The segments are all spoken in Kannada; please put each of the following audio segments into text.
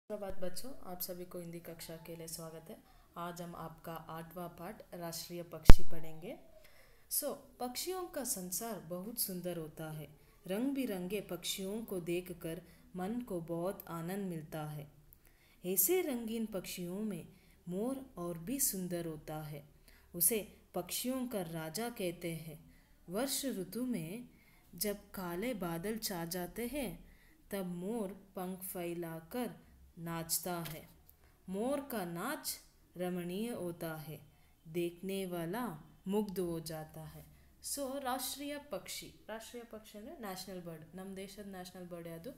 सुप्रभात बच्चों, आप सभी को हिंदी कक्षा के लिए स्वागत है। आज हम आपका 8वां पाठ राष्ट्रीय पक्षी पढ़ेंगे। पक्षियों का संसार बहुत सुंदर होता है। रंग बिरंगे पक्षियों को देखकर मन को बहुत आनंद मिलता है। ऐसे रंगीन पक्षियों में मोर और भी सुंदर होता है। उसे पक्षियों का राजा कहते हैं। वर्ष ऋतु में जब काले बादल छा जाते हैं तब मोर पंख फैलाकर नाचता है। मोर का नाच रमणीय होता है, देखने वाला मुग्ध हो जाता है। ರಾಷ್ಟ್ರೀಯ ಪಕ್ಷಿ ಅಂದರೆ ನ್ಯಾಷನಲ್ ಬರ್ಡ್. ನಮ್ಮ ದೇಶದ ನ್ಯಾಷನಲ್ ಬರ್ಡ್ ಯಾವುದು?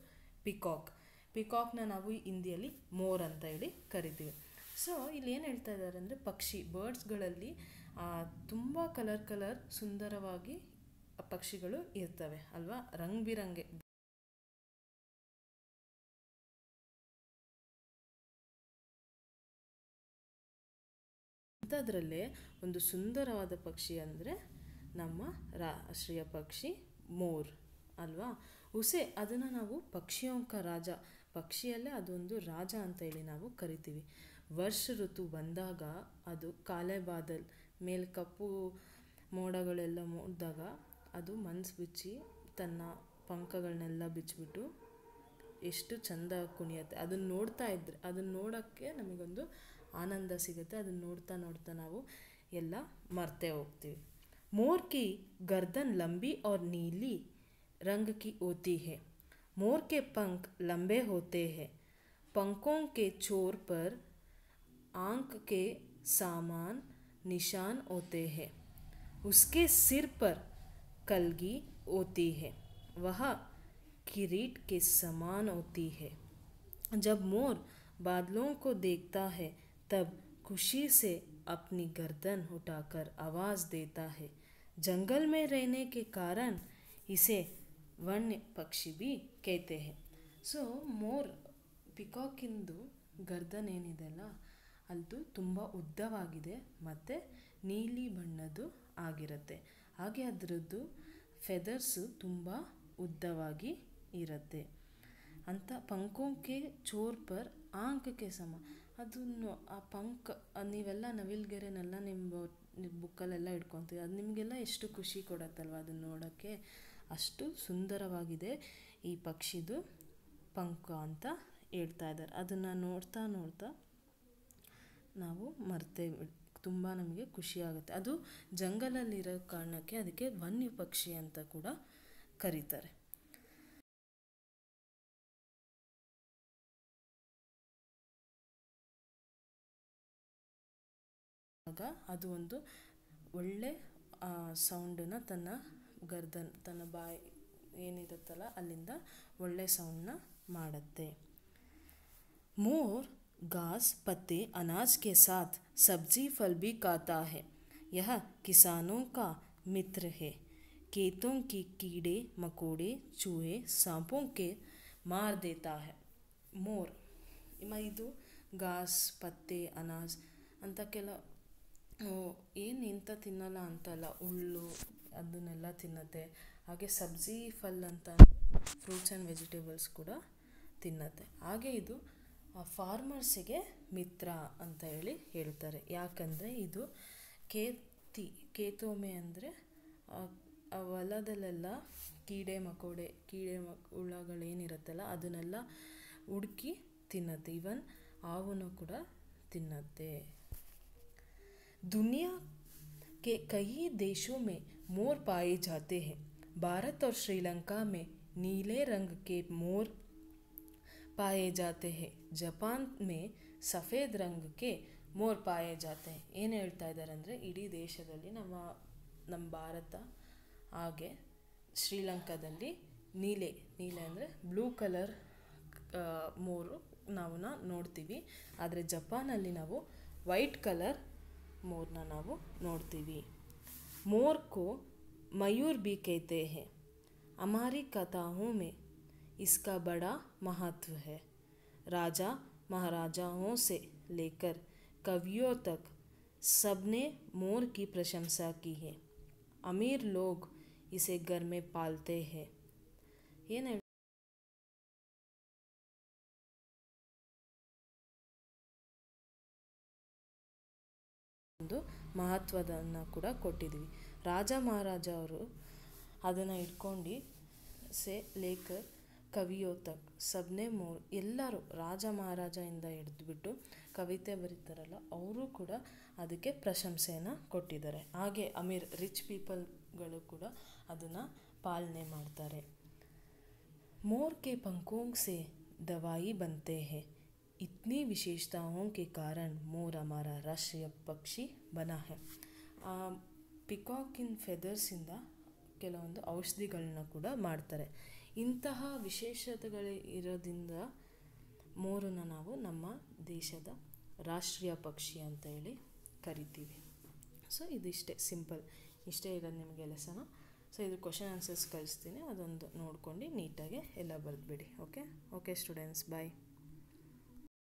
ಪಿಕಾಕ್ನ ನಾವು ಹಿಂದಿಯಲ್ಲಿ ಮೋರ್ ಅಂತ ಹೇಳಿ ಕರಿತೀವಿ. ಇಲ್ಲಿ ಏನು ಹೇಳ್ತಾ ಇದ್ದಾರೆ ಅಂದರೆ ಬರ್ಡ್ಸ್ಗಳಲ್ಲಿ ತುಂಬ ಕಲರ್ ಸುಂದರವಾಗಿ ಪಕ್ಷಿಗಳು ಇರ್ತವೆ ಅಲ್ವಾ, ರಂಗ್ ಬಿರಂಗೆ. ಅಂಥದ್ರಲ್ಲೇ ಒಂದು ಸುಂದರವಾದ ಪಕ್ಷಿ ಅಂದರೆ ನಮ್ಮ ರಾಷ್ಟ್ರೀಯ ಪಕ್ಷಿ ಮೋರ್ ಅಲ್ವಾ. ಅದನ್ನು ನಾವು ಪಕ್ಷಿಯೋಂಕ ರಾಜ, ಪಕ್ಷಿಯಲ್ಲೇ ಅದೊಂದು ರಾಜ ಅಂತ ಹೇಳಿ ನಾವು ಕರಿತೀವಿ. ವರ್ಷ ಋತು ಬಂದಾಗ ಅದು ಕಾಲೆ ಬಾದಲ್ ಮೇಲೆ ಕಪ್ಪು ಮೋಡಗಳೆಲ್ಲ ಮೂಡಿದಾಗ ಅದು ಮನಸ್ಸು ಬಿಚ್ಚಿ ತನ್ನ ಪಂಖಗಳನ್ನೆಲ್ಲ ಬಿಚ್ಚಿಬಿಟ್ಟು ಎಷ್ಟು ಚೆಂದ ಕುಣಿಯುತ್ತೆ. ಅದನ್ನು ನೋಡೋಕ್ಕೆ ನಮಗೊಂದು ಆನಂದ ಸಿಗುತ್ತೆ. ಅದನ್ನು ನೋಡ್ತಾ ನಾವು ಎಲ್ಲ ಮರ್ತೇ ಹೋಗ್ತೀವಿ. मोर की गर्दन लंबी और नीली रंग की होती है। मोर के पंख लंबे होते हैं। पंखों के छोर पर आंख के समान निशान होते हैं। उसके सिर पर कलगी होती है, वह किरीट के समान होती है। जब मोर बादलों को देखता है तब खुशी से अपनी गर्दन उठाकर आवाज़ देता है। जंगल में रहने के कारण इसे वन्य पक्षी भी कहते हैं. ಮೋರ್ ಪಿಕಾಕಿಂದು ಗರ್ದನ್ ಏನಿದೆಯಲ್ಲ ಅದು ತುಂಬ ಉದ್ದವಾಗಿದೆ ಮತ್ತು ನೀಲಿ ಬಣ್ಣದ್ದು ಆಗಿರುತ್ತೆ. ಹಾಗೆ ಅದರದ್ದು ಫೆದರ್ಸು ತುಂಬ ಉದ್ದವಾಗಿ ಇರುತ್ತೆ ಅಂತ. ಪಂಖೋಂಕೆ ಚೋರ್ ಪರ್ ಆಂಕಕ್ಕೆ ಸಮ, ಅದನ್ನು ಆ ಪಂಕ್ ನೀವೆಲ್ಲ ನವಿಲ್ಗೆರೆನೆಲ್ಲ ನಿಮ್ಮ ಬುಕ್ಕಲ್ಲೆಲ್ಲ ಇಟ್ಕೊತೀವಿ. ಅದು ನಿಮಗೆಲ್ಲ ಎಷ್ಟು ಖುಷಿ ಕೊಡುತ್ತಲ್ವ ಅದನ್ನು ನೋಡೋಕ್ಕೆ. ಅಷ್ಟು ಸುಂದರವಾಗಿದೆ ಈ ಪಕ್ಷಿದು ಪಂಖ ಅಂತ ಹೇಳ್ತಾ ಇದ್ದಾರೆ. ಅದನ್ನು ನೋಡ್ತಾ ನಾವು ತುಂಬ ನಮಗೆ ಖುಷಿಯಾಗುತ್ತೆ. ಅದು ಜಂಗಲಲ್ಲಿರೋ ಕಾರಣಕ್ಕೆ ಅದಕ್ಕೆ ವನ್ಯ ಪಕ್ಷಿ ಅಂತ ಕೂಡ ಕರೀತಾರೆ. ಆಗ ಅದು ಒಂದು ಒಳ್ಳೆ ಸೌಂಡನ್ನು ತನ್ನ ಬಾಯಿ ಏನಿರುತ್ತಲ್ಲ ಅಲ್ಲಿಂದ ಒಳ್ಳೆ ಸೌಂಡನ್ನ ಮಾಡುತ್ತೆ. मोर घास पत्ते अनाज के साथ सब्जी फल भी खाता है। यह किसानों का मित्र है। खेतों की कीड़े मकोड़े चूहे सांपों के मार देता है. मोर ಇದು ಘಾಸ್ ಪತ್ತೆ ಅನಾಜ್ ಅಂತ ಇಂಥ ತಿನ್ನಲ್ಲ ಅಂತಲ್ಲ, ಹುಲ್ಲು ಅದನ್ನೆಲ್ಲ ತಿನ್ನತ್ತೆ. ಹಾಗೆ ಸಬ್ಜಿ ಫಲ್ ಅಂತ ಫ್ರೂಟ್ಸ್ ಆ್ಯಂಡ್ ವೆಜಿಟೇಬಲ್ಸ್ ಕೂಡ ತಿನ್ನತ್ತೆ. ಹಾಗೆ ಇದು ಫಾರ್ಮರ್ಸಿಗೆ ಮಿತ್ರ ಅಂತ ಹೇಳ್ತಾರೆ. ಯಾಕಂದರೆ ಇದು ಕೇತೋಮೆ ಅಂದರೆ ಹೊಲದಲ್ಲೆಲ್ಲ ಹುಳಗಳೇನಿರುತ್ತಲ್ಲ ಅದನ್ನೆಲ್ಲ ಹುಡುಕಿ ತಿನ್ನತ್ತೆ. ಈವನ್ ಹಾವನ್ನು ಕೂಡ ತಿನ್ನತ್ತೆ. दुनिया के कई देशों में मोर पाए जाते हैं. भारत और श्रीलंका में नीले रंग के मोर पाए जाते हैं. जापान में सफ़ेद रंग के मोर पाए जाते हैं. ಏನು ಹೇಳ್ತಾ ಇದ್ದಾರೆ ಅಂದರೆ ಇಡೀ ದೇಶದಲ್ಲಿ ನಮ್ಮ ಭಾರತ ಹಾಗೆ ಶ್ರೀಲಂಕಾದಲ್ಲಿ ನೀಲೆ ಅಂದರೆ ಬ್ಲೂ ಕಲರ್ ಮೋರು ನಾವು ನೋಡ್ತೀವಿ. ಆದರೆ ಜಪಾನಲ್ಲಿ ನಾವು ವೈಟ್ ಕಲರ್ मोरना ನಾವು ನೋಡ್ತೀವಿ. मोर को मयूर भी कहते हैं. हमारी कथाओं में इसका बड़ा महत्व है. राजा महाराजाओं से लेकर कवियों तक सबने मोर की प्रशंसा की है. अमीर लोग इसे घर में पालते हैं. ಏನು ಒಂದು ಮಹತ್ವದನ್ನು ಕೂಡ ಕೊಟ್ಟಿದ್ದೀವಿ. ರಾಜ ಮಹಾರಾಜ ಅವರು ಅದನ್ನು ಇಟ್ಕೊಂಡು ಲೇಖರ್ ಕವಿಯೋ ತಕ್ ಸಬ್ನೆ ಮೋರ್ ಎಲ್ಲರೂ ರಾಜ ಮಹಾರಾಜದಿಂದ ಹಿಡಿದ್ಬಿಟ್ಟು ಕವಿತೆ ಬರೀತಾರಲ್ಲ ಅವರು ಕೂಡ ಅದಕ್ಕೆ ಪ್ರಶಂಸೆಯನ್ನು ಕೊಟ್ಟಿದ್ದಾರೆ. ಹಾಗೆ ರಿಚ್ ಪೀಪಲ್ಗಳು ಕೂಡ ಅದನ್ನು ಪಾಲನೆ ಮಾಡ್ತಾರೆ. मोर के पंखों से दवाई बनते हैं, इतनी विशेषताओं के कारण मोर हमारा राष्ट्रीय पक्षी बना है. ಪಿಕಾಕಿನ್ ಫೆದರ್ಸಿಂದ ಕೆಲವೊಂದು ಔಷಧಿಗಳನ್ನ ಕೂಡ ಮಾಡ್ತಾರೆ. ಇಂತಹ ವಿಶೇಷತೆಗಳು ಇರೋದ್ರಿಂದ ಮೋರನ್ನು ನಾವು ನಮ್ಮ ದೇಶದ ರಾಷ್ಟ್ರೀಯ ಪಕ್ಷಿ ಅಂತ ಹೇಳಿ ಕರಿತೀವಿ. ಸೊ ಇದಿಷ್ಟೇ ಸಿಂಪಲ್, ಇಷ್ಟೇ ಇರೋದು ನಿಮಗೆ ಲೆಸನು. ಸೊ ಇದು ಕ್ವಶನ್ ಆನ್ಸರ್ಸ್ ಕಳಿಸ್ತೀನಿ, ಅದೊಂದು ನೋಡ್ಕೊಂಡು ನೀಟಾಗಿ ಎಲ್ಲ ಬರೆದ್ಬಿಡಿ. ಓಕೆ ಸ್ಟೂಡೆಂಟ್ಸ್, ಬಾಯ್.